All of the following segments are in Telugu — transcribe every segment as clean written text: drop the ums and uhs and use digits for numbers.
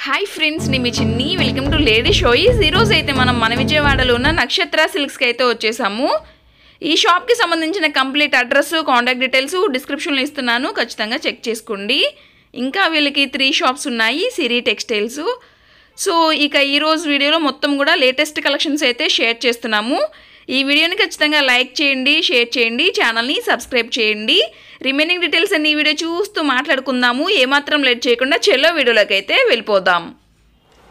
హాయ్ ఫ్రెండ్స్, నేను మీ చిన్ని. వెల్కమ్ టు లేడీ షోయిస్. ఈరోజు అయితే మనం మన విజయవాడలో ఉన్న నక్షత్ర సిల్క్స్కి అయితే వచ్చేసాము. ఈ షాప్కి సంబంధించిన కంప్లీట్ అడ్రస్, కాంటాక్ట్ డీటెయిల్స్ డిస్క్రిప్షన్లో ఇస్తున్నాను, ఖచ్చితంగా చెక్ చేసుకోండి. ఇంకా వీళ్ళకి 3 షాప్స్ ఉన్నాయి, సిరి టెక్స్టైల్స్. సో ఇక ఈరోజు వీడియోలో మొత్తం కూడా లేటెస్ట్ కలెక్షన్స్ అయితే షేర్ చేస్తున్నాము. ఈ వీడియోని ఖచ్చితంగా లైక్ చేయండి, షేర్ చేయండి, ఛానల్ని సబ్స్క్రైబ్ చేయండి. రిమైనింగ్ డీటెయిల్స్ అన్ని ఈ వీడియో చూస్తూ మాట్లాడుకుందాము. ఏమాత్రం లేట్ చేయకుండా చెల్లో వీడియోలోకి అయితే వెళ్ళిపోదాం.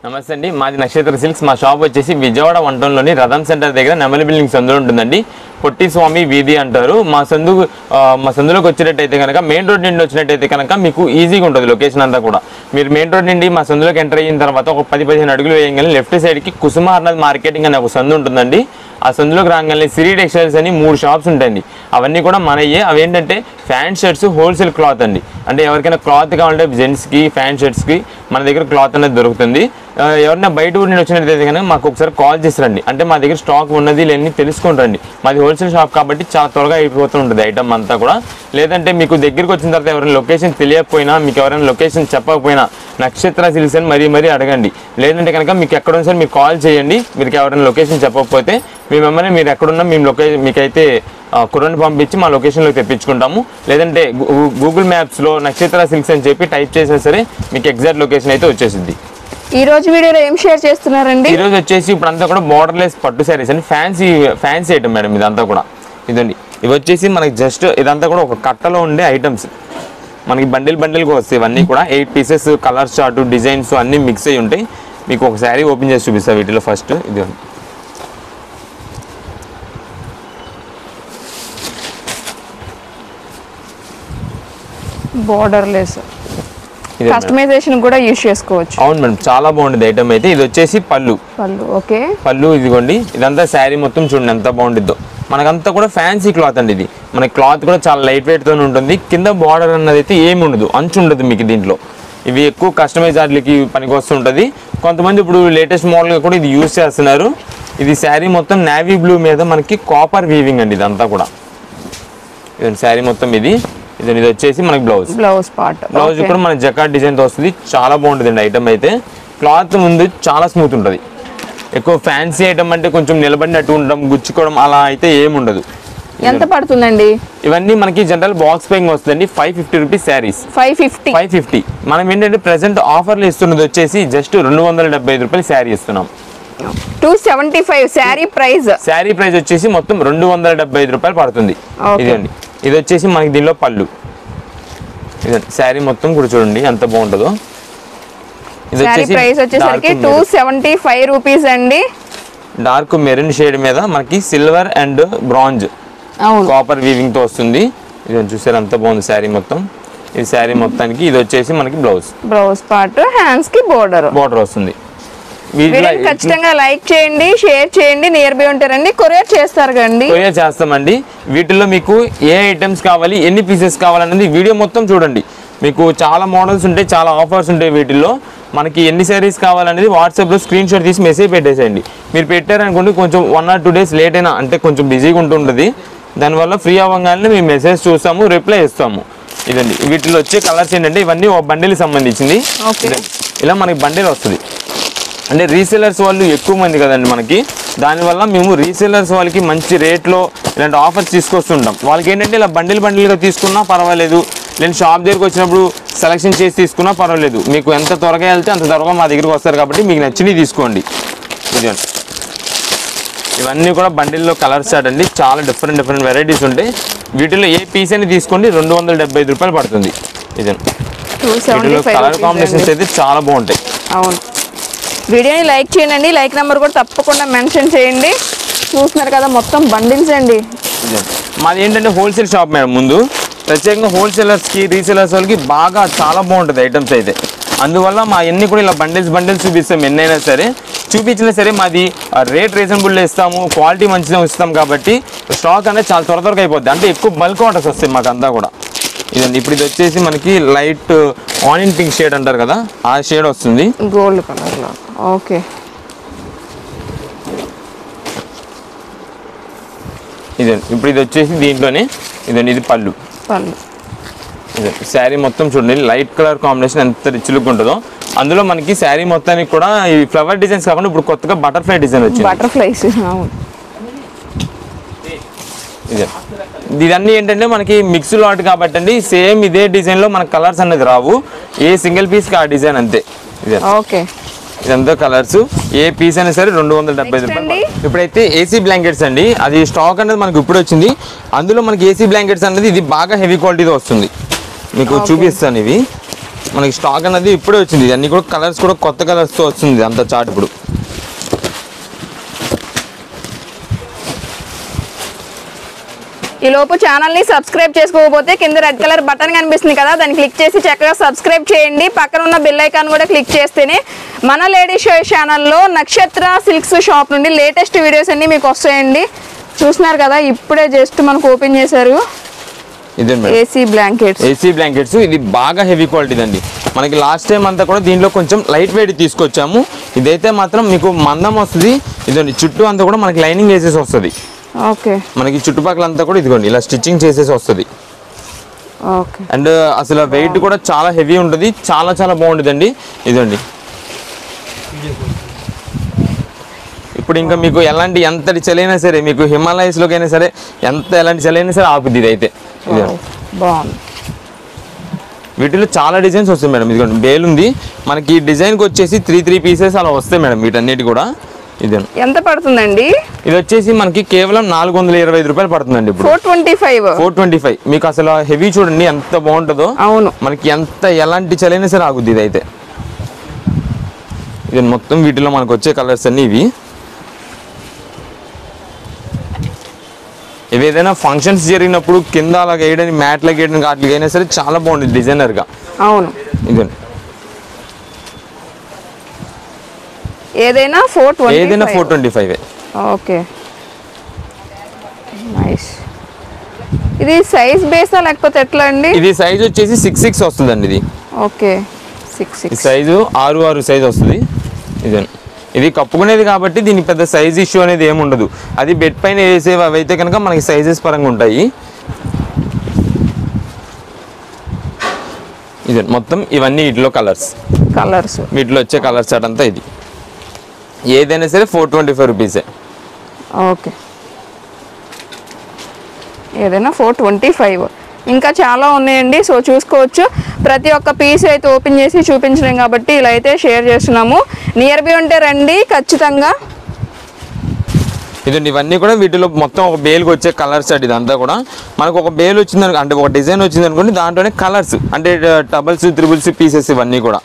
నమస్తే అండి, మాది నక్షత్ర సిల్క్స్. మా షాప్ వచ్చేసి విజయవాడ 1 రథం సెంటర్ దగ్గర నెమలి బిల్డింగ్ సందులో ఉంటుందండి. పొట్టి స్వామి వీధి అంటారు. మా సందులోకి వచ్చినట్టయితే కనుక మెయిన్ రోడ్ నుండి వచ్చినట్టయితే కనుక మీకు ఈజీగా ఉంటుంది లొకేషన్ అంతా కూడా. మీరు మెయిన్ రోడ్ నుండి మా సందులోకి ఎంటర్ అయిన తర్వాత ఒక 10-15 అడుగులు వేయగానే లెఫ్ట్ సైడ్కి కుసుమార్నాథ్ మార్కెటింగ్ అనే ఒక సందు ఉంటుందండి. ఆ సందులోకి రాగానే సిరి టెక్స్టైల్స్ అని 3 షాప్స్ ఉంటాయండి. అవన్నీ కూడా మనయ్యే. అవి ఏంటంటే ఫ్యాన్ షర్ట్స్, హోల్సేల్ క్లాత్ అండి. అంటే ఎవరికైనా క్లాత్ కావాలంటే జెంట్స్కి, ఫ్యాన్ షర్ట్స్కి మన దగ్గర క్లాత్ అనేది దొరుకుతుంది. ఎవరైనా బయట ఊరి నుండి వచ్చినట్టయితే కనుక మాకు ఒకసారి కాల్ చేసి రండి. అంటే మా దగ్గర స్టాక్ ఉన్నది లేని తెలుసుకొని రండి. మాది హోల్సేల్ షాప్ కాబట్టి చాలా త్వరగా అయిపోతూ ఉంటుంది ఐటమ్ అంతా కూడా. లేదంటే మీకు దగ్గరికి వచ్చిన తర్వాత ఎవరైనా లొకేషన్ తెలియకపోయినా, మీకు ఎవరైనా లొకేషన్ చెప్పకపోయినా నక్షత్ర సిల్క్స్ అని మరీ అడగండి. లేదంటే కనుక మీకు ఎక్కడున్నా సరే మీకు కాల్ చేయండి. మీకు ఎవరైనా లొకేషన్ చెప్పకపోతే మేమేమన్నా మీరు ఎక్కడున్నా మేము మీకైతే కుర్రని పంపించి మా లొకేషన్లోకి తెప్పించుకుంటాము. లేదంటే గూగుల్ మ్యాప్స్లో నక్షత్ర సిల్క్స్ అని చెప్పి టైప్ చేసినా సరే మీకు ఎగ్జాక్ట్ లొకేషన్ అయితే వచ్చేసింది. ఈ రోజు వీడియోలో ఏం షేర్ చేస్తున్నారండి? ఈ రోజు వచ్చేసి ఇప్పుడు అంతా కూడా బోర్డర్లెస్ పట్టు శారీస్ అండి. ఫ్యాన్సీ ఐటమ్ మేడం ఇదంతా కూడా. ఇదండి, ఇవి వచ్చేసి మనకి జస్ట్ ఇదంతా కూడా ఒక కట్టలో ఉండే ఐటమ్స్. మనకి బండిల్గా వస్తాయి ఇవన్నీ కూడా. 8 పీసెస్, కలర్ చార్ట్, డిజైన్స్ అన్నీ మిక్స్ అయ్యి ఉంటాయి. మీకు ఒక శారీ ఓపెన్ చేసి చూపిస్తాను వీటిలో. ఫస్ట్ ఇది బోర్డర్లెస్, కస్టమైజేషన్ కూడా యూస్ చేసుకోవచ్చు. అవును మేడం, చాలా బాగుంటుంది ఐటమ్ అయితే. ఇది వచ్చేసి పళ్ళు. ఓకే, పళ్ళు ఇదిగోండి. ఇదంతా శారీ మొత్తం చూడండి ఎంత బాగుంటుందో. మనకంతా కూడా ఫ్యాన్సీ క్లాత్ అండి. ఇది మన క్లాత్ కూడా చాలా లైట్ వెయిట్తో ఉంటుంది. కింద బార్డర్ అన్నది అయితే ఏమి ఉండదు, అంచు ఉండదు మీకు దీంట్లో. ఇవి ఎక్కువ కస్టమైజ్ వాటికి పనికి వస్తుంటుంది. కొంతమంది ఇప్పుడు లేటెస్ట్ మోడల్గా కూడా ఇది యూస్ చేస్తున్నారు. ఇది శారీ మొత్తం నేవీ బ్లూ మీద మనకి కాపర్ వీవింగ్ అండి. ఇదంతా కూడా ఇదండి శారీ మొత్తం. ఇది వచ్చేసి మనకి బ్లౌజ్ కూడా మన జకార్డ్ డిజైన్తో వస్తుంది. చాలా బాగుంటుంది ఐటమ్ అయితే. క్లాత్ ముందు చాలా స్మూత్ ఉంటుంది. ఎక్కువ ఫ్యాన్సీ ఐటమ్ అంటే కొంచెం నిలబడినట్టు ఉండడం, గుచ్చుకోవడం అలా అయితే ఏముండదు. ఎంత పడుతుందండి? ఇవన్నీ మనకి జనరల్ బాక్స్ పేయింగ్ వస్తుందండి. 550 రూపీస్ శారీస్. 550. మనం ఏంటంటే ప్రెసెంట్ ఆఫర్లు ఇస్తున్నది వచ్చేసి జస్ట్ 275 రూపాయలు శారీ ఇస్తున్నాం. 275 శారీ ప్రైస్ వచ్చేసి మొత్తం 275 రూపాయలు పడుతుంది. ఇదండి, ఇది వచ్చేసి మనకి దీనిలో పళ్ళు. ఇదండి శారీ మొత్తం కూడా చూడండి ఎంత బాగుంటుందో. ఇది వచ్చేసి 275 రూపీస్ అండి. డార్క్ మెరూన్ షేడ్ మీద మనకి silver and bronze copper weaving తో వస్తుంది. ఇది చూసారు ఎంత బాగుంది శారీ మొత్తం. ఈ శారీ మొత్తానికి ఇది వచ్చేసి మనకి బ్లౌజ్ పార్ట్, హ్యాండ్స్ కి బోర్డర్ వస్తుంది. ఖచ్చితంగా లైక్ చేయండి, షేర్ చేయండి. నియర్ బై ఉంటారండి, కొరియర్ చేస్తారు కండి. కొరియర్ చేస్తామండి. వీటిల్లో మీకు ఏ ఐటమ్స్ కావాలి, ఎన్ని పీసెస్ కావాలనేది వీడియో మొత్తం చూడండి. మీకు చాలా మోడల్స్ ఉంటాయి, చాలా ఆఫర్స్ ఉంటాయి. వీటిల్లో మనకి ఎన్ని శారీస్ కావాలనేది వాట్సాప్లో స్క్రీన్ షాట్ తీసి మెసేజ్ పెట్టేసేయండి. మీరు పెట్టారనుకోండి, కొంచెం 1 or 2 days లేట్ అయినా అంటే కొంచెం బిజీగా ఉంటుంటుంది. దానివల్ల ఫ్రీ అవ్వగానే మేము మెసేజ్ చూస్తాము, రిప్లై ఇస్తాము. ఇదండి, వీటిలో వచ్చే కలర్స్ ఏంటంటే ఇవన్నీ ఒక బండిల్ సంబంధించింది. ఇలా మనకి బండిల్ వస్తుంది. అంటే రీసేలర్స్ వాళ్ళు ఎక్కువ మంది కదండి మనకి. దానివల్ల మేము రీసేలర్స్ వాళ్ళకి మంచి రేట్లో ఇలాంటి ఆఫర్స్ తీసుకొస్తుంటాం. వాళ్ళకి ఏంటంటే ఇలా బండిల్గా తీసుకున్నా పర్వాలేదు, నేను షాప్ దగ్గరికి వచ్చినప్పుడు సెలెక్షన్ చేసి తీసుకున్నా పర్వాలేదు. మీకు ఎంత త్వరగా వెళ్తే అంత త్వరగా మా దగ్గరికి వస్తారు కాబట్టి మీకు నచ్చినవి తీసుకోండి. ఇదండి, ఇవన్నీ కూడా బండిల్లో కలర్ చార్ట్ అండి. చాలా డిఫరెంట్ వెరైటీస్ ఉంటాయి. వీటిలో ఏ పీస్ అని తీసుకోండి 275 రూపాయలు పడుతుంది. ఇదండి, వీటిలో కలర్ కాంబినేషన్స్ అయితే చాలా బాగుంటాయి. అవును, వీడియోని లైక్ చేయండి. లైక్ నెంబర్ కూడా తప్పకుండా మెన్షన్ చేయండి. చూస్తున్నారు కదా మొత్తం బండిల్స్ అండి. మాది ఏంటంటే హోల్సేల్ షాప్ మేడం. ముందు ప్రత్యేకంగా హోల్సేలర్స్కి, రీసేలర్స్ వాళ్ళకి బాగా చాలా బాగుంటుంది ఐటమ్స్ అయితే. అందువల్ల మా ఎన్ని కూడా ఇలా బండిల్స్ చూపిస్తాం. ఎన్నైనా సరే చూపించినా సరే మాది రేట్ రీజనబుల్లో ఇస్తాము, క్వాలిటీ మంచిగా ఇస్తాం కాబట్టి స్టాక్ అనేది చాలా త్వరగా అయిపోద్ది. అంటే ఎక్కువ బల్క్ ఆర్డర్స్ వస్తాయి మాకు అంతా కూడా. ఇదండి, ఇప్పుడు ఇది వచ్చేసి మనకి లైట్ ఆనియన్ పింక్ షేడ్ అంటారు కదా, ఆ షేడ్ వస్తుంది. Gold colour. ఓకే, ఇదండి, ఇప్పుడు ఇది వచ్చేసి దీంట్లోనే. ఇదండి, ఇది పళ్ళు. శారీ మొత్తం చూడండి లైట్ కలర్ కాంబినేషన్ ఎంత రిచ్ లుక్ ఉంటుందో. అందులో మనకి శారీ మొత్తానికి కూడా ఈ ఫ్లవర్ డిజైన్స్ కాకుండా ఇప్పుడు కొత్తగా బటర్ఫ్లై డిజైన్ వచ్చింది. బటర్ఫ్లైస్ ఇదన్నీ ఏంటంటే మనకి మిక్స్ లాట్ కాబట్టి అండి, సేమ్ ఇదే డిజైన్ లో మనకి కలర్స్ అనేది రావు, ఏ సింగిల్ పీస్ కి ఆ డిజైన్ అంతే. ఓకే, ఇదంతా కలర్స్, ఏ పీస్ అయినా సరే 275 రూపాయలు. ఇప్పుడైతే ఏసీ బ్లాంకెట్స్ అండి, అది స్టాక్ అనేది మనకి ఇప్పుడు వచ్చింది. అందులో మనకి ఏసీ బ్లాంకెట్స్ అనేది ఇది బాగా హెవీ క్వాలిటీతో వస్తుంది, మీకు చూపిస్తాను. ఇవి మనకి స్టాక్ అనేది ఇప్పుడే వచ్చింది, అన్ని కూడా కలర్స్ కూడా కొత్త కలర్స్తో వస్తుంది అంత చాట్. ఇప్పుడు ఈ లోపు ఛానల్ని సబ్స్క్రైబ్ చేసుకోకపోతే కింద రెడ్ కలర్ బటన్ కనిపిస్తుంది కదా, దాన్ని క్లిక్ చేసి చక్కగా సబ్స్క్రైబ్ చేయండి. పక్కన ఉన్న బెల్ ఐకాన్ కూడా క్లిక్ చేస్తేనే మన లేడీ షో ఛానల్లో నక్షత్ర సిల్క్స్ షాప్ నుండి లేటెస్ట్ వీడియోస్ అన్ని మీకు వస్తాయండి. చూస్తున్నారు కదా, ఇప్పుడే జస్ట్ మనకు ఓపెన్ చేశారు. ఏసీ బ్లాంకెట్స్ ఇది బాగా హెవీ క్వాలిటీ అండి. మనకి లాస్ట్ టైం అంతా కూడా దీంట్లో కొంచెం లైట్ వెయిట్ తీసుకొచ్చాము, ఇదైతే మాత్రం మీకు మందం వస్తుంది. ఇదండి చుట్టూ అంతా కూడా మనకి లైనింగ్ వేసేసి వస్తుంది. ఓకే, మనకి చుట్టుపక్కల అంతా కూడా ఇదిగోండి ఇలా స్టిచ్చింగ్ చేసేసి వస్తుంది. ఓకే, అండ్ అసలు వెయిట్ కూడా చాలా హెవీ ఉంటుంది, చాలా చాలా బాగుంటుందండి. ఇదండి ఇప్పుడు ఇంకా మీకు ఎంతటి చలైనా సరే, మీకు హిమాలయస్లోకైనా సరే ఎలాంటి చలైనా సరే ఆపుద్ది ఇదైతే. బాగుంది. వీటిలో చాలా డిజైన్స్ వస్తాయి మేడం. ఇదిగోండి బేల్ ఉంది మనకి, ఈ డిజైన్కి వచ్చేసి 3 పీసెస్ అలా వస్తాయి మేడం. వీటన్నిటి కూడా ఇదే ఎంత పడుతుందండి? ఇది వచ్చేసి మనకి కేవలం 425 రూపాయలు పడుతుందండి. ఇప్పుడు 425. మీకు అసలు హెవీ చూడండి ఎంత బాగుంటుందో. అవును, మనకి ఎలాంటి చలైనా సరే ఆగుద్ది ఇదైతే. ఇది మొత్తం వీటిలో మనకు వచ్చే కలర్స్ అన్ని ఇవి. ఇవి ఏదైనా ఫంక్షన్స్ జరిగినప్పుడు కింద అలా వేయడానికి, మ్యాట్లకు వేయడానికి వాటికి అయినా సరే చాలా బాగుంటుంది డిజైనర్గా. అవును, ఇదండి ఏదైనా 425. Okay, nice. ఇది సైజ్ బేసా లేకపోతే ఎట్లా అండి? ఇది సైజ్ వచ్చేసి 6'6" వస్తుందండి. ఇది ఓకే, 6'6" సైజు 6'6" సైజ్ వస్తుంది. ఇదండి ఇది కప్పుకునేది కాబట్టి దీనికి పెద్ద సైజ్ ఇష్యూ అనేది ఏమి ఉండదు. అది బెడ్ పైన వేసేవి అవైతే కనుక మనకి సైజెస్ పరంగా ఉంటాయి. ఇది మొత్తం ఇవన్నీ వీటిలో కలర్స్ వీటిలో వచ్చే కలర్ సెట్ అంతా ఇది. ఏదైనా సరే 425 రూపీసే. ఓకే, ఏదైనా 425. ఇంకా చాలా ఉన్నాయండి, సో చూసుకోవచ్చు. ప్రతి ఒక్క పీస్ అయితే ఓపెన్ చేసి చూపించలేం కాబట్టి ఇలా అయితే షేర్ చేస్తున్నాము. నియర్ బై ఉంటే రండి ఖచ్చితంగా. ఇదండి ఇవన్నీ కూడా వీటిలో మొత్తం ఒక బేల్కి వచ్చే కలర్స్ అండి. ఇదంతా కూడా మనకు ఒక బేల్ వచ్చింది అంటే ఒక డిజైన్ వచ్చింది అనుకోండి, దాంట్లోనే కలర్స్ అంటే డబుల్స్, త్రిబుల్స్ పీసెస్ ఇవన్నీ కూడా.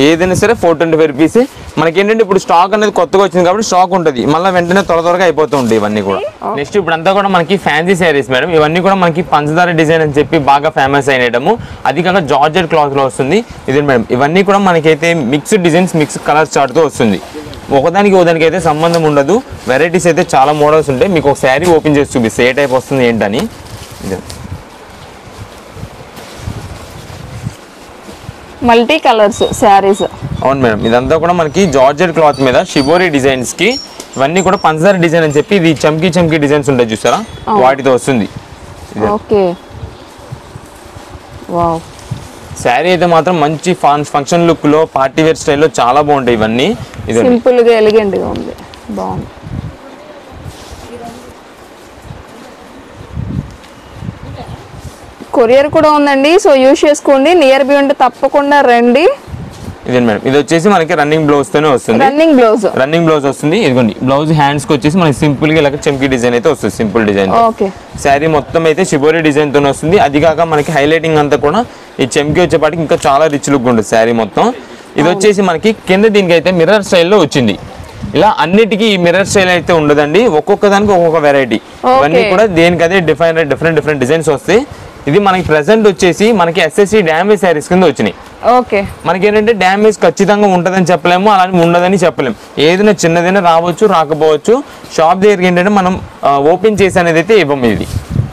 ఏదైనా సరే 425 రూపీస్. మనకి ఏంటంటే ఇప్పుడు స్టాక్ అనేది కొత్తగా వచ్చింది కాబట్టి స్టాక్ ఉంటుంది, మళ్ళీ వెంటనే త్వరగా అయిపోతూ ఉంటాయి ఇవన్నీ కూడా. నెక్స్ట్ ఇప్పుడు అంతా కూడా మనకి ఫ్యాన్సీ శారీస్ మేడం. ఇవన్నీ కూడా మనకి పంచదార డిజైన్ అని చెప్పి బాగా ఫేమస్ అయినము. అది కాక జార్జెట్ క్లాత్లో వస్తుంది. ఇది మేడం ఇవన్నీ కూడా మనకైతే మిక్స్డ్ డిజైన్స్, మిక్స్డ్ కలర్స్ చార్ట్తో వస్తుంది. ఒకదానికి అయితే సంబంధం ఉండదు. వెరైటీస్ అయితే చాలా మోడల్స్ ఉంటాయి. మీకు ఒక శారీ ఓపెన్ చేసి చూపిస్తే ఏ టైప్ వస్తుంది ఏంటని. Multi colours saris. అవును మేడం, ఇదంతా కూడా మనకి జార్జెట్ క్లాత్ మీద షిబోరి డిజైన్స్ కి ఇవన్నీ కూడా పంచదార డిజైన్ అని చెప్పి ఇది చమ్కీ డిజైన్స్ ఉంటాయి చూసారా, వాటితో వస్తుంది. Okay, wow. శారీ అయితే మాత్రం మంచి ఫంక్షన్ లుక్ లో, పార్టీ వేర్ స్టైల్లో చాలా బాగుంటాయి ఇవన్నీ. సింపుల్ గా ఎలిగెంట్ గా ఉంది, బాగుంది. కొరియర్ కూడా ఉందండి, సో యూజ్ చేసుకోండి. నియర్ బై ఉంటే తప్పకుండా రండి. ఇదే మేడం, ఇది వచ్చేసి మనకి రన్నింగ్ బ్లౌజ్ తోనే వస్తుంది. రన్నింగ్ బ్లౌజ్ వస్తుంది. ఇదిగోండి బ్లౌజ్ హ్యాండ్స్ కి వచ్చేసి మనకి సింపుల్ గా ఇలా చమ్కీ డిజైన్ అయితే వస్తుంది. Simple design. శారీ మొత్తం అయితే షిబోరి డిజైన్ తోనే వస్తుంది. అది కాక మనకి హైలైటింగ్ అంతా కూడా ఈ చమ్కీ వచ్చేపాటికి ఇంకా చాలా రిచ్ లుక్ ఉంటుంది శారీ మొత్తం. ఇది వచ్చేసి మనకి కింద దీనికి అయితే మిర్రర్ స్టైల్లో వచ్చింది. ఇలా అన్నిటికీ ఈ మిర్రర్ స్టైల్ అయితే ఉండదండి, ఒక్కొక్క దానికి ఒక్కొక్క వెరైటీ. ఇవన్నీ కూడా దేనికి అదే డిఫరెంట్ డిజైన్స్ వస్తాయి. ఇది మనకి ప్రెసెంట్ వచ్చేసి మనకి ఎస్ఎస్సి డ్యామేజ్ శారీస్ కింద వచ్చినాయి. మనకి ఏంటంటే డ్యామేజ్ ఖచ్చితంగా ఉంటుందని చెప్పలేము, అలానే ఉండదని చెప్పలేము. ఏదైనా చిన్నదైనా రావచ్చు, రాకపోవచ్చు. షాప్ దగ్గరికి ఏంటంటే మనం ఓపెన్ చేసి అనేది అయితే ఇవ్వము. ఇది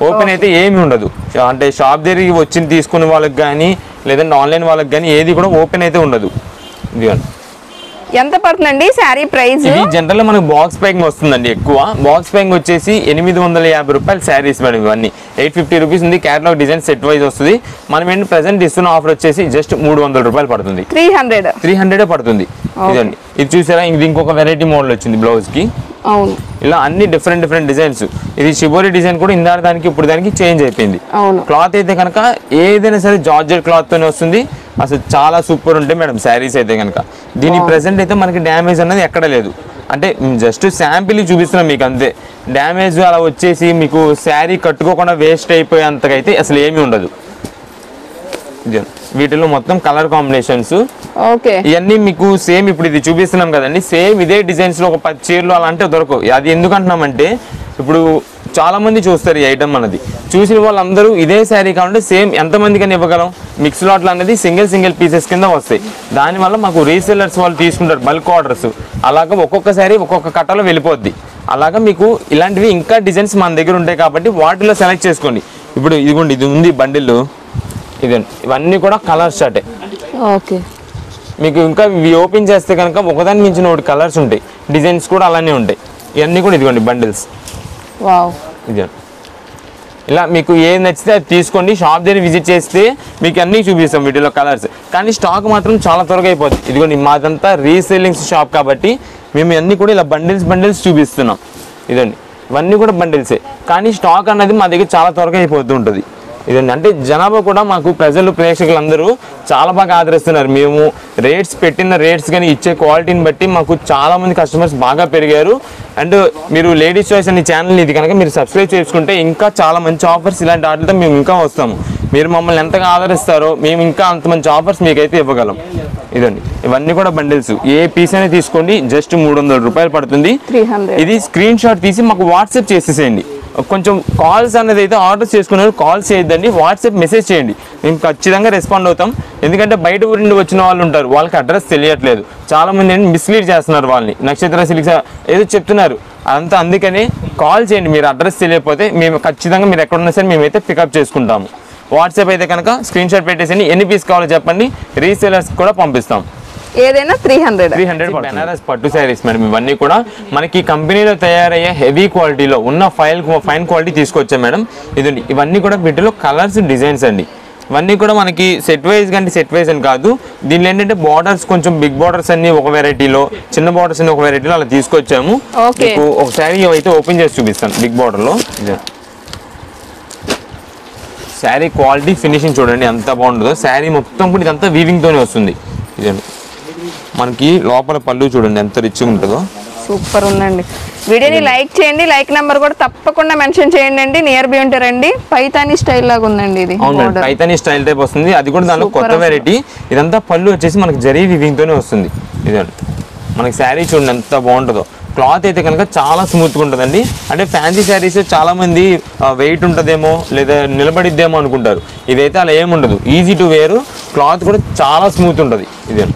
ఓపెన్ అయితే ఏమి ఉండదు. అంటే షాప్ దగ్గరికి వచ్చి తీసుకునే వాళ్ళకి కానీ లేదంటే ఆన్లైన్ వాళ్ళకి కానీ ఏది కూడా ఓపెన్ అయితే ఉండదు. ఇది ఎంత పడుతుందండి శారీ ప్రైస్? ఇది జనరల్ మనకు బాక్స్ ప్యాకింగ్ వస్తుందండి. ఎక్కువ బాక్స్ ప్యాకింగ్ వచ్చేసి 850 రూపాయలు శారీస్ మేడం. ఇవన్నీ 850 రూపీస్ ఉంది. క్యాటలాగ్ డిజైన్ సెట్ వైజ్ వస్తుంది. మనం ఏంటి ప్రెసెంట్ ఇస్తున్న ఆఫర్ వచ్చేసి జస్ట్ 300 రూపాయలు పడుతుంది. 300 పడుతుంది. ఇదండి, ఇది చూసారా, ఇది ఇంకొక వెరైటీ మోడల్ వచ్చింది బ్లౌజ్ కి. అవును, ఇలా అన్ని డిఫరెంట్ డిజైన్స్. ఇది షిబోరి డిజైన్ కూడా ఇందా దానికి ఇప్పుడు దానికి చేంజ్ అయిపోయింది. క్లాత్ అయితే కనుక ఏదైనా సరే జార్జెట్ క్లాత్ తోనే వస్తుంది. అసలు చాలా సూపర్ ఉంటాయి మేడం శారీస్ అయితే కనుక. దీని ప్రెసెంట్ అయితే మనకి డ్యామేజ్ అనేది ఎక్కడ లేదు. అంటే జస్ట్ శాంపిల్ చూపిస్తున్నాం మీకు అంతే. డ్యామేజ్ అలా వచ్చేసి మీకు శారీ కట్టుకోకుండా వేస్ట్ అయిపోయేంతకైతే అసలు ఏమీ ఉండదు. వీటిలో మొత్తం కలర్ కాంబినేషన్స్ ఇవన్నీ మీకు సేమ్ ఇప్పుడు ఇది చూపిస్తున్నాం కదండి, సేమ్ ఇదే డిజైన్స్ లో ఒక 10 చీరలు అలాంటివి దొరకవు. అది ఎందుకు అంటున్నామంటే ఇప్పుడు చాలా మంది చూస్తారు ఈ ఐటమ్ అన్నది. చూసిన వాళ్ళందరూ ఇదే శారీ కావాలంటే సేమ్ ఎంతమందికి అని ఇవ్వగలం? మిక్స్ లాట్లు అనేది సింగిల్ పీసెస్ కింద వస్తాయి. దానివల్ల మాకు రీసెల్లర్స్ వాళ్ళు తీసుకుంటారు బల్క్ ఆర్డర్స్. అలాగా ఒక్కొక్క శారీ ఒక్కొక్క కట్టలో వెళ్ళిపోద్ది. అలాగా మీకు ఇలాంటివి ఇంకా డిజైన్స్ మన దగ్గర ఉంటాయి కాబట్టి వాటిలో సెలెక్ట్ చేసుకోండి. ఇప్పుడు ఇదిగోండి, ఇది ఉంది బండిల్. ఇదండి, ఇవన్నీ కూడా కలర్ షర్టే. మీకు ఇంకా ఇవి ఓపెన్ చేస్తే కనుక ఒకదాని మించిన ఒకటి కలర్స్ ఉంటాయి, డిజైన్స్ కూడా అలానే ఉంటాయి. ఇవన్నీ కూడా ఇదిగోండి బండిల్స్. ఇది ఇలా మీకు ఏది నచ్చితే అది తీసుకోండి. షాప్ దగ్గర విజిట్ చేస్తే మీకు అన్నీ చూపిస్తాం వీటిలో కలర్స్. కానీ స్టాక్ మాత్రం చాలా త్వరగా అయిపోతుంది. ఇదిగోండి, మాదంతా రీసేలింగ్స్ షాప్ కాబట్టి మేము అన్నీ కూడా ఇలా బండిల్స్ చూపిస్తున్నాం. ఇదండి, ఇవన్నీ కూడా బండిల్సే. కానీ స్టాక్ అనేది మా దగ్గర చాలా త్వరగా అయిపోతూ ఉంటుంది. ఇదండి, అంటే జనాభా కూడా మాకు ప్రేక్షకులందరూ చాలా బాగా ఆదరిస్తున్నారు. మేము రేట్స్ పెట్టిన రేట్స్ కానీ ఇచ్చే క్వాలిటీని బట్టి మాకు చాలా మంది కస్టమర్స్ బాగా పెరిగారు. అండ్ మీరు లేడీస్ చాయిస్ అనే ఛానల్ ఇది కనుక మీరు సబ్స్క్రైబ్ చేసుకుంటే ఇంకా చాలా మంచి ఆఫర్స్ ఇలాంటి వాటితో మేము ఇంకా వస్తాము. మీరు మమ్మల్ని ఎంతగా ఆదరిస్తారో మేము ఇంకా అంత మంచి ఆఫర్స్ మీకైతే ఇవ్వగలం. ఇదండి, ఇవన్నీ కూడా బండిల్స్. ఏ పీస్ అనేది తీసుకోండి, జస్ట్ 300 రూపాయలు పడుతుంది. ఇది స్క్రీన్ షాట్ తీసి మాకు వాట్సాప్ చేసేసేయండి. కొంచెం కాల్స్ అనేది అయితే ఆర్డర్ చేసుకున్నారు, కాల్స్ చేయొద్దండి, వాట్సాప్ మెసేజ్ చేయండి. మేము ఖచ్చితంగా రెస్పాండ్ అవుతాం. ఎందుకంటే బయట ఊరి నుండి వచ్చిన వాళ్ళు ఉంటారు, వాళ్ళకి అడ్రస్ తెలియట్లేదు. చాలా మంది మిస్లీడ్ చేస్తున్నారు వాళ్ళని. నక్షత్ర సిల్క్స్ ఏదో చెప్తున్నారు అంతా. అందుకని కాల్ చేయండి. మీరు అడ్రస్ తెలియకపోతే మేము ఖచ్చితంగా మీరు ఎక్కడున్నా సరే మేమైతే పికప్ చేసుకుంటాము. వాట్సాప్ అయితే కనుక స్క్రీన్ షాట్ పెట్టేసి ఎన్ని పీస్ కావాలో చెప్పండి, రీసేలర్స్ కూడా పంపిస్తాం. ఏదైనా 300 బెనారస్ పట్టు శారీస్ మేడం. ఇవన్నీ కూడా మనకి కంపెనీలో తయారయ్యే హెవీ క్వాలిటీలో ఉన్న ఫైన్ క్వాలిటీ తీసుకొచ్చాం మేడం. ఇదండి, ఇవన్నీ కూడా వీటిలో కలర్స్ డిజైన్స్ అండి. ఇవన్నీ కూడా మనకి సెట్ వైజ్ కానీ సెట్ వైజ్ అని కాదు. దీనిలో ఏంటంటే బార్డర్స్ కొంచెం బిగ్ బార్డర్స్ అన్ని ఒక వెరైటీలో, చిన్న బార్డర్స్ అన్ని ఒక వెరైటీలో అలా తీసుకొచ్చాము. మీకు ఒక శారీ అయితే ఓపెన్ చేసి చూపిస్తాను. బిగ్ బార్డర్లో శారీ క్వాలిటీ ఫినిషింగ్ చూడండి ఎంత బాగుంటుందో. శారీ మొత్తం కూడా ఇదంతా వీవింగ్తోనే వస్తుంది. ఇదండి, మనకి లోపల పళ్ళు చూడండి ఎంత రిచ్గా ఉంటుందో. సూపర్ ఉందండి. వీడియోని లైక్ చేయండి, లైక్ నెంబర్ కూడా తప్పకుండా మెన్షన్ చేయండి అండి. నియర్ బై ఉంటారండి. పైతానీ స్టైల్ లాగా ఉందండి ఇది. అవునండి, పైతానీ స్టైల్ టైప్ వస్తుంది. అది కూడా దానిలో కొత్త వెరైటీ. ఇదంతా పళ్ళు వచ్చేసి మనకి జరీ వీవింగ్ తోనే వస్తుంది. ఇదండి, మనకి శారీ చూడండి ఎంత బాగుంటుందో. క్లాత్ అయితే కనుక చాలా స్మూత్గా ఉంటుందండి. అంటే ఫ్యాన్సీ శారీస్ చాలా మంది వెయిట్ ఉంటుందేమో లేదా నిలబడిద్దేమో అనుకుంటారు. ఇదైతే అలా ఏముండదు, ఈజీ టు వేర్. క్లాత్ కూడా చాలా స్మూత్ ఉంటుంది. ఇదే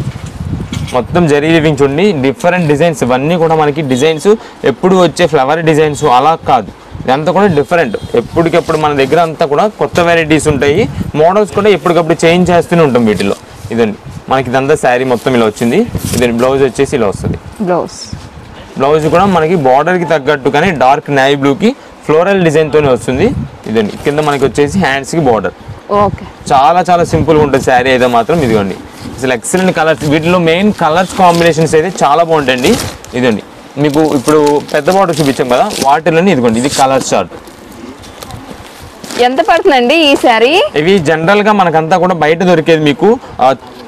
మొత్తం జరీ వీవింగ్ చూడండి, డిఫరెంట్ డిజైన్స్. ఇవన్నీ కూడా మనకి డిజైన్స్ ఎప్పుడు వచ్చే ఫ్లవర్ డిజైన్స్ అలా కాదు, ఇదంతా కూడా డిఫరెంట్. ఎప్పటికెప్పుడు మన దగ్గర అంతా కూడా కొత్త వెరైటీస్ ఉంటాయి. మోడల్స్ కూడా ఎప్పటికప్పుడు చేంజ్ చేస్తూనే ఉంటాం వీటిలో. ఇదండి, మనకి ఇదంతా శారీ మొత్తం ఇలా వచ్చింది. ఇదండి, బ్లౌజ్ వచ్చేసి ఇలా వస్తుంది. బ్లౌజ్ కూడా మనకి బార్డర్కి తగ్గట్టు కానీ డార్క్ నేవీ బ్లూకి ఫ్లోరల్ డిజైన్తోనే వస్తుంది. ఇదండి, కింద మనకి వచ్చేసి హ్యాండ్స్కి బార్డర్. చాలా చాలా సింపుల్గా ఉంటుంది శారీ అయితే మాత్రం. ఇదిగోండి, అసలు ఎక్సలెంట్ కలర్స్. వీటిలో మెయిన్ కలర్స్ కాంబినేషన్స్ అయితే చాలా బాగుంటాయండి. ఇదండి, మీకు ఇప్పుడు పెద్ద బార్డర్ చూపించాం కదా, వాటిలోనే ఇదిగోండి ఇది కలర్ చార్ట్. ఎంత పడుతుందండి ఈ శారీ? ఇవి జనరల్గా మనకంతా కూడా బయట దొరికేది మీకు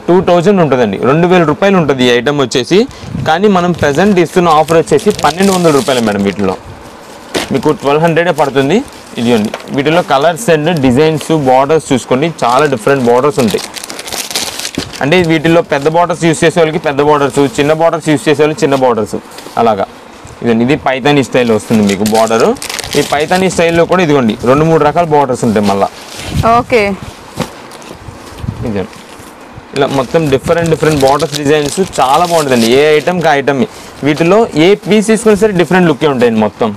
2000 ఉంటుందండి, 2000 రూపాయలు ఉంటుంది ఈ ఐటమ్ వచ్చేసి. కానీ మనం ప్రజెంట్ ఇస్తున్న ఆఫర్ వచ్చేసి 1200 రూపాయలు మేడం. వీటిలో మీకు 1200 పడుతుంది. ఇదిగోండి, వీటిలో కలర్స్ అండ్ డిజైన్స్ బార్డర్స్ చూసుకోండి, చాలా డిఫరెంట్ బార్డర్స్ ఉంటాయి. అంటే వీటిల్లో పెద్ద బార్డర్స్ యూస్ చేసే వాళ్ళకి పెద్ద బార్డర్స్, చిన్న బార్డర్స్ యూస్ చేసే వాళ్ళకి చిన్న బార్డర్స్ అలాగా. ఇదండి, ఇది పైతానీ స్టైల్ వస్తుంది మీకు బార్డరు. ఈ పైతానీ స్టైల్లో కూడా ఇదిగోండి 2-3 రకాల బార్డర్స్ ఉంటాయి మళ్ళీ. ఇదండి, ఇలా మొత్తం డిఫరెంట్ బార్డర్స్ డిజైన్స్ చాలా బాగుంటుందండి. ఏ ఐటమ్కి ఐటమ్, వీటిలో ఏ పీస్ తీసుకున్నా సరే డిఫరెంట్ లుక్కే ఉంటాయండి మొత్తం.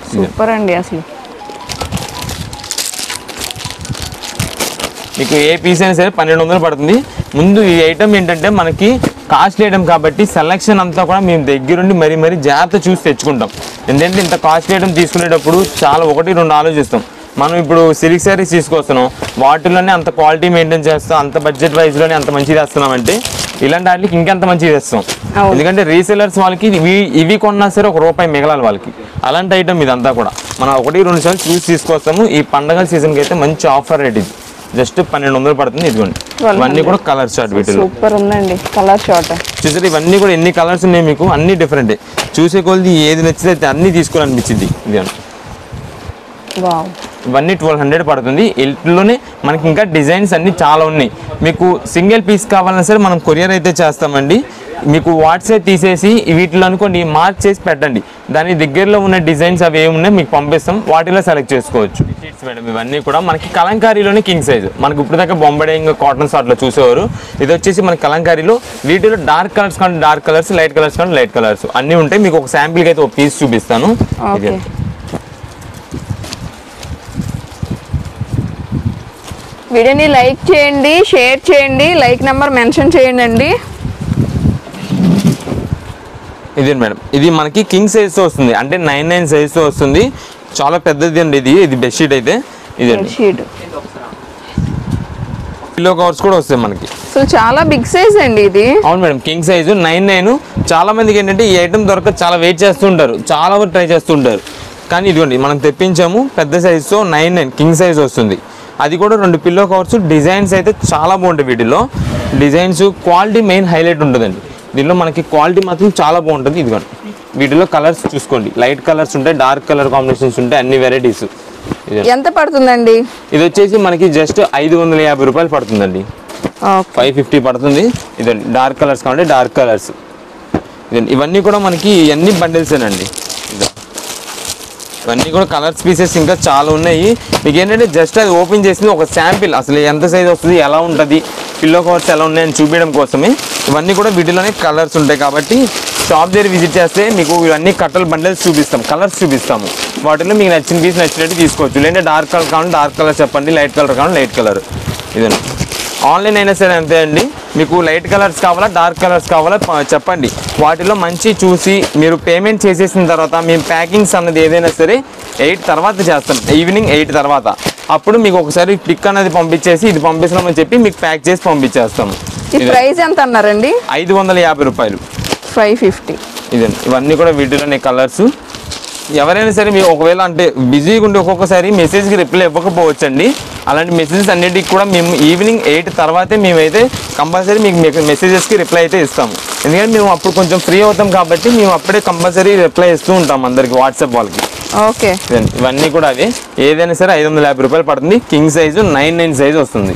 సూపర్ అండి. అసలు మీకు ఏ పీస్ అయినా సరే 1200 పడుతుంది. ముందు ఈ ఐటమ్ ఏంటంటే మనకి కాస్ట్లీ ఐటమ్ కాబట్టి సెలెక్షన్ అంతా కూడా మేము దగ్గరుండి మరీ జాగ్రత్త చూసి తెచ్చుకుంటాం. ఎందుకంటే ఇంత కాస్ట్లీ ఐటమ్ తీసుకునేటప్పుడు చాలా 1-2 ఆలోచిస్తాం. మనం ఇప్పుడు సిల్క్ శారీస్ తీసుకొస్తున్నాం, వాటిలోనే అంత క్వాలిటీ మెయింటైన్ చేస్తాం, అంత బడ్జెట్ వైజ్లోనే అంత మంచిది వేస్తున్నాం అంటే ఇలాంటి వాటికి ఇంకెంత మంచిది వేస్తాం. ఎందుకంటే రీసెలర్స్ వాళ్ళకి ఇవి కొన్నా సరే ₹1 మిగలాలి వాళ్ళకి. అలాంటి ఐటమ్ ఇదంతా కూడా మనం 1-2 సార్లు చూసి తీసుకొస్తాము. ఈ పండగల సీజన్కి అయితే మంచి ఆఫర్ రేట్ ఇది, జస్ట్ 1200 పడుతుంది. ఇదిగోండి ఇవన్నీ కూడా కలర్ చార్ట్, వీటిలో సూపర్ ఉందండి కలర్ చార్ట్. చూసారు ఇవన్నీ కూడా ఎన్ని కలర్స్ ఉన్నాయి మీకు, అన్ని డిఫరెంటే. చూసే కొద్ది ఏది నచ్చితే అయితే అన్ని తీసుకోవాలనిపించింది. ఇది ఇవన్నీ 1200 పడుతుంది. ఇంట్లోనే మనకి ఇంకా డిజైన్స్ అన్ని చాలా ఉన్నాయి. మీకు సింగిల్ పీస్ కావాలన్నా సరే మనం కొరియర్ అయితే చేస్తామండి. మీకు వాట్సాప్ తీసేసి వీటిలో అనుకోండి మార్క్ చేసి పెట్టండి, దాని దగ్గరలో ఉన్న డిజైన్స్ అవి ఏమున్నాయి మీకు పంపిస్తాం, వాటిలో సెలెక్ట్ చేసుకోవచ్చు. మేడం ఇవన్నీ కూడా మనకి కలంకారీలోనే కింగ్ సైజ్. మనకి ఇప్పుడు దాకా బొంబడే ఇంకా కాటన్ సార్ట్లో చూసేవారు. ఇది వచ్చేసి మన కలంకారీలో వీటిలో డార్క్ కలర్స్ కానీ డార్క్ కలర్స్, లైట్ కలర్స్ కానీ లైట్ కలర్స్ అన్నీ ఉంటాయి. మీకు ఒక శాంపిల్కి అయితే ఒక పీస్ చూపిస్తాను. వీడియోని లైక్ చేయండి, షేర్ చేయండి, లైక్ నెంబర్ మెన్షన్ చేయండి అండి. ఇదే మేడం, ఇది మనకి కింగ్ సైజ్తో వస్తుంది, అంటే 9/9 సైజ్తో వస్తుంది. చాలా పెద్దది అండి ఇది బెడ్షీట్ అయితే. ఇదండి పిల్లో కవర్స్ కూడా వస్తాయి మనకి. సో చాలా బిగ్ సైజ్ అండి ఇది. అవును మేడం, కింగ్ సైజు 9/9. చాలా మందికి ఏంటంటే ఈ ఐటమ్ దొరక చాలా వెయిట్ చేస్తుంటారు, చాలా వరకు ట్రై చేస్తుంటారు. కానీ ఇదిగోండి మనం తెప్పించాము పెద్ద సైజుతో 9/9 కింగ్ సైజ్ వస్తుంది. అది కూడా 2 పిల్లో కవర్స్. డిజైన్స్ అయితే చాలా బాగుంటాయి వీటిలో. డిజైన్స్ క్వాలిటీ మెయిన్ హైలైట్ ఉంటుందండి దీనిలో. మనకి క్వాలిటీ మాత్రం చాలా బాగుంటుంది. ఇదిగోండి వీటిలో కలర్స్ చూసుకోండి, లైట్ కలర్స్ ఉంటాయి, డార్క్ కలర్ కాంబినేషన్స్ ఉంటాయి, అన్ని వెరైటీస్. ఎంత పడుతుందండి? ఇది వచ్చేసి మనకి జస్ట్ ₹550 పడుతుందండి. 550 పడుతుంది. ఇదండి డార్క్ కలర్స్ కావాలంటే డార్క్ కలర్స్. ఇదండి ఇవన్నీ కూడా మనకి అన్ని బండిల్సేనండి. ఇవన్నీ కూడా కలర్స్ పీసెస్ ఇంకా చాలా ఉన్నాయి. మీకు ఏంటంటే జస్ట్ అది ఓపెన్ చేసింది ఒక శాంపిల్, అసలు ఎంత సైజ్ వస్తుంది, ఎలా ఉంటుంది, పిల్లో కవర్స్ ఎలా ఉన్నాయని చూపించడం కోసమే. ఇవన్నీ కూడా వీటిలోనే కలర్స్ ఉంటాయి కాబట్టి షాప్ దగ్గర విజిట్ చేస్తే మీకు ఇవన్నీ కట్టలు బండిల్స్ చూపిస్తాం, కలర్స్ చూపిస్తాము. వాటిలో మీకు నచ్చిన పీస్ నచ్చినట్టు తీసుకోవచ్చు. లేదంటే డార్క్ కలర్ కావాలి డార్క్ కలర్ చెప్పండి, లైట్ కలర్ కావాలి లైట్ కలర్. ఇదండి ఆన్లైన్ అయినా సరే అంతే అండి. మీకు లైట్ కలర్స్ కావాలా డార్క్ కలర్స్ కావాలా చెప్పండి, వాటిలో మంచి చూసి మీరు పేమెంట్ చేసేసిన తర్వాత మేము ప్యాకింగ్స్ అన్నది ఏదైనా సరే 8 తర్వాత చేస్తాం, ఈవినింగ్ 8 తర్వాత. అప్పుడు మీకు ఒకసారి పిక్ అనేది పంపించేసి ఇది పంపిస్తున్నామని చెప్పి మీకు ప్యాక్ చేసి పంపించేస్తాము. ప్రైస్ ఎంత అన్నారండి? ₹550. 550. ఇదండి ఇవన్నీ కూడా వీటిలోనే కలర్స్. ఎవరైనా సరే మీరు ఒకవేళ అంటే బిజీగా ఉండి ఒక్కొక్కసారి మెసేజ్కి రిప్లై ఇవ్వకపోవచ్చండి. అలాంటి మెసేజెస్ అన్నిటికి కూడా మేము ఈవినింగ్ 8 తర్వాతే మేమైతే కంపల్సరీ మీకు మెసేజెస్కి రిప్లై అయితే ఇస్తాము. ఎందుకంటే మేము అప్పుడు కొంచెం ఫ్రీ అవుతాం కాబట్టి మేము అప్పుడే కంపల్సరీ రిప్లై ఇస్తూ ఉంటాం అందరికి, వాట్సాప్ వాళ్ళకి. ఓకే ఇవన్నీ కూడా అవి ఏదైనా సరే ₹550 పడుతుంది. కింగ్ సైజు 9/9 సైజు వస్తుంది.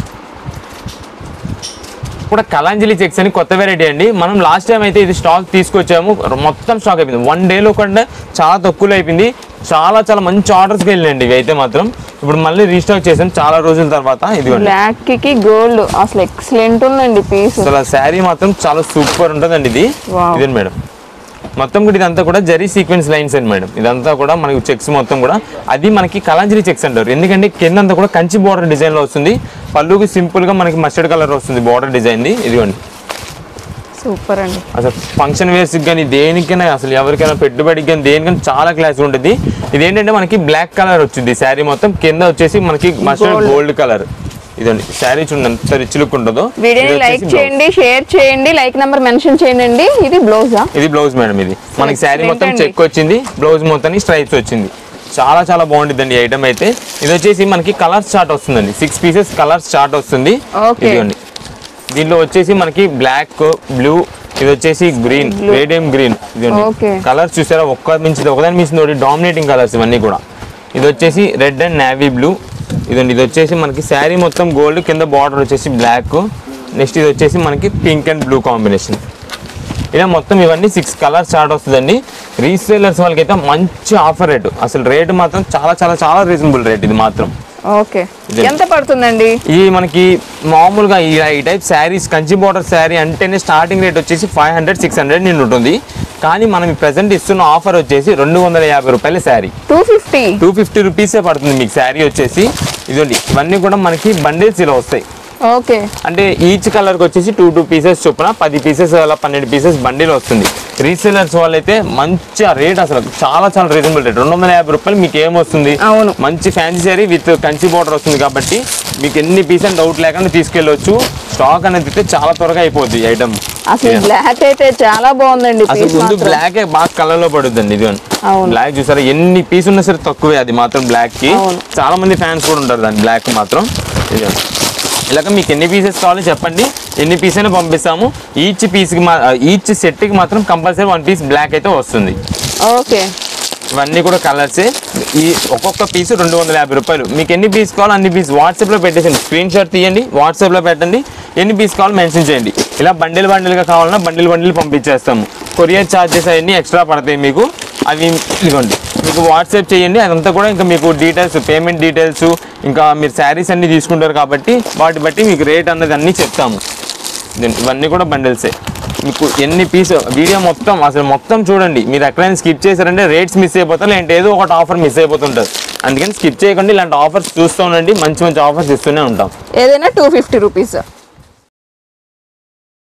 కూడా కలాంజలి చెక్స్ అని కొత్త వెరైటీ అండి. మనం లాస్ట్ టైం అయితే ఇది స్టాక్ తీసుకొచ్చాము, మొత్తం స్టాక్ అయిపోయింది. 1 డేలో కూడా చాలా తక్కువలో అయిపోయింది. చాలా మంచి ఆర్డర్స్కి వెళ్ళండి ఇవి అయితే మాత్రం. ఇప్పుడు మళ్ళీ రీస్టాక్ చేసాం చాలా రోజుల తర్వాత. ఇది బ్లాక్ కి గోల్డ్ అసలు ఎక్సలెంట్ ఉందండి పీస్. అసలు శారీ మాత్రం చాలా సూపర్ ఉంటుందండి ఇది. ఇదే మేడం మొత్తం కూడా ఇదంతా కూడా జరీ సీక్వెన్స్ లైన్స్ అండి మేడం. ఇదంతా కూడా మనకి చెక్స్ మొత్తం కూడా అది మనకి కలాంజలి చెక్స్ అంటారు. ఎందుకంటే కిందంతా కూడా కంచి బోర్డర్ డిజైన్లో వస్తుంది. పళ్ళుకి సింపుల్గా మనకి మస్టర్డ్ కలర్ వస్తుంది బోర్డర్ డిజైన్ది. ఇదిగోండి సూపర్ అండి. అసలు ఫంక్షన్ వేర్స్కి కానీ దేనికైనా అసలు ఎవరికైనా పెట్టుబడికి కానీ దేనికైనా చాలా క్లాస్ ఉంటుంది. ఇదేంటంటే మనకి బ్లాక్ కలర్ వచ్చింది శారీ మొత్తం, కింద వచ్చేసి మనకి మస్టర్డ్ గోల్డ్ కలర్. ఇదండి శారీ చూడండి ఎంత రిచ్ లుక్ ఉంటుందో. వీడియోని లైక్ చేయండి, షేర్ చేయండి, లైక్ నెంబర్ మెన్షన్ చేయండి. ఇది బ్లౌజా? ఇది బ్లౌజ్ మేడం. ఇది మనకి శారీ మొత్తం చెక్ వచ్చింది, బ్లౌజ్ మొత్తం స్ట్రైప్స్ వచ్చింది. చాలా బాగుంటుందండి ఈ ఐటమ్ అయితే. ఇది వచ్చేసి మనకి కలర్స్ చార్ట్ వస్తుందండి, 6 పీసెస్ కలర్స్ చార్ట్ వస్తుంది. ఇదిగోండి దీంట్లో వచ్చేసి మనకి బ్లాక్, బ్లూ, ఇది వచ్చేసి గ్రీన్, రేడియం గ్రీన్. ఇదిగోండి కలర్స్ చూసారా, ఒకదాని మించి డామినేటింగ్ కలర్స్ ఇవన్నీ కూడా. ఇది వచ్చేసి రెడ్ అండ్ నేవీ బ్లూ. ఇదండి ఇది వచ్చేసి మనకి శారీ మొత్తం గోల్డ్, కింద బార్డర్ వచ్చేసి బ్లాక్. నెక్స్ట్ ఇది వచ్చేసి మనకి పింక్ అండ్ బ్లూ కాంబినేషన్. ఇలా మొత్తం ఇవన్నీ 6 కలర్స్ చార్ట్ వస్తుందండి. రీసేలర్స్ వాళ్ళకైతే మంచి ఆఫర్ రేటు, అసలు రేటు మాత్రం చాలా రీజనబుల్ రేట్ ఇది మాత్రం. ఓకే ఎంత పడుతుందండి? ఇది మనకి మామూలుగా ఈ టైప్ శారీస్ కంచి బోర్డర్ శారీ అంటేనే స్టార్టింగ్ రేట్ వచ్చేసి 500-600 నిండి ఉంటుంది. కానీ మనం ప్రెసెంట్ ఇస్తున్న ఆఫర్ వచ్చేసి 250 రూపాయల శారీ, 250 రూపీసే పడుతుంది మీకు శారీ వచ్చేసి. ఇదండి ఇవన్నీ కూడా మనకి బండిల్స్ ఇలా వస్తాయి. ఓకే, అంటే ఈచ్ కలర్కి వచ్చేసి 2 పీసెస్ చొప్పున 10 పీసెస్ అలా 12 పీసెస్ బండిల్ వస్తుంది. రీసేలర్స్ వాళ్ళైతే మంచి రేట్, అసలు చాలా చాలా రీజనబుల్ రేట్. 250 రూపాయలు మీకు ఏమొస్తుంది, మంచి fancy sari with Kanchi border వస్తుంది కాబట్టి మీకు ఎన్ని పీస్ అని డౌట్ లేకుండా తీసుకెళ్ళవచ్చు. స్టాక్ అనేది అయితే చాలా త్వరగా అయిపోద్ది ఐటమ్. అసలు బ్లాక్ అయితే చాలా బాగుందండి, అసలు ముందు బ్లాక్ బాగా కలర్ లో పడుద్దండి. ఇది బ్లాక్ చూసారా, ఎన్ని పీస్ ఉన్నా సరే తక్కువే అది మాత్రం. బ్లాక్ కి చాలా మంది ఫ్యాన్స్ కూడా ఉంటారు దాన్ని బ్లాక్ మాత్రం. ఇలాగ మీకు ఎన్ని పీసెస్ కావాలో చెప్పండి, ఎన్ని పీస్ అయినా పంపిస్తాము. ఈచ్ సెట్కి మాత్రం కంపల్సరీ 1 పీస్ బ్లాక్ అయితే వస్తుంది. ఓకే, ఇవన్నీ కూడా కలర్సే. ఈ ఒక్కొక్క పీసు 250 రూపాయలు. మీకు ఎన్ని పీస్ కావాలో అన్ని పీస్ వాట్సాప్లో పెట్టేసండి, స్క్రీన్ షాట్ తీయండి, వాట్సాప్లో పెట్టండి, ఎన్ని పీస్ కావాలో మెన్షన్ చేయండి. ఇలా బండిల్గా కావాలన్నా బండిల్ పంపించేస్తాము. కొరియర్ ఛార్జెస్ అవన్నీ ఎక్స్ట్రా పడతాయి మీకు. అవి ఇదిగోండి మీకు వాట్సాప్ చేయండి, అదంతా కూడా ఇంకా మీకు డీటెయిల్స్, పేమెంట్ డీటెయిల్స్, ఇంకా మీరు శారీస్ అన్నీ తీసుకుంటారు కాబట్టి వాటి బట్టి మీకు రేట్ అన్నది అన్నీ చెప్తాము. ఇవన్నీ కూడా బండిల్సే. మీకు ఎన్ని పీస్ వీడియో మొత్తం అసలు మొత్తం చూడండి. మీరు ఎక్కడైనా స్కిప్ చేశారంటే రేట్స్ మిస్ అయిపోతారు, లేదంటే ఏదో ఒకటి ఆఫర్ మిస్ అయిపోతుంటుంది. అందుకని స్కిప్ చేయకండి, ఇలాంటి ఆఫర్స్ చూస్తూ ఉండండి. మంచి మంచి ఆఫర్స్ ఇస్తూనే ఉంటాం. ఏదైనా 250 రూపీస్.